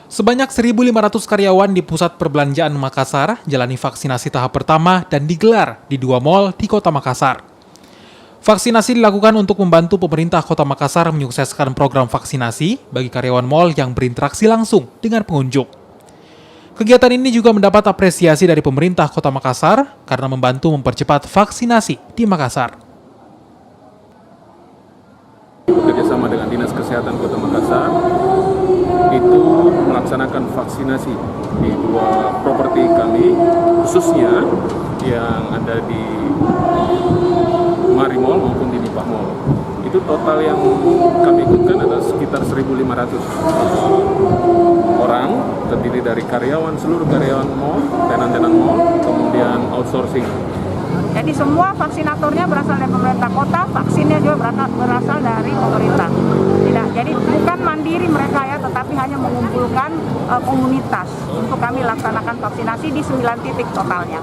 Sebanyak 1.500 karyawan di Pusat Perbelanjaan Makassar jalani vaksinasi tahap pertama dan digelar di 2 mal di Kota Makassar. Vaksinasi dilakukan untuk membantu pemerintah Kota Makassar menyukseskan program vaksinasi bagi karyawan mal yang berinteraksi langsung dengan pengunjung. Kegiatan ini juga mendapat apresiasi dari pemerintah Kota Makassar karena membantu mempercepat vaksinasi di Makassar. Bekerjasama dengan Dinas Kesehatan Kota Makassar itu melaksanakan vaksinasi di 2 properti kami, khususnya yang ada di Mari Mall maupun di Nipah Mall. Itu total yang kami ikutkan adalah sekitar 1.500 orang, terdiri dari seluruh karyawan mall, tenan-tenan mall, kemudian outsourcing. Jadi semua vaksinatornya berasal dari pemerintah kota, vaksinnya juga berasal dari pemerintah. Jadi bukan mandiri mereka ya, tetapi hanya mengumpulkan komunitas untuk kami laksanakan vaksinasi di 9 titik totalnya.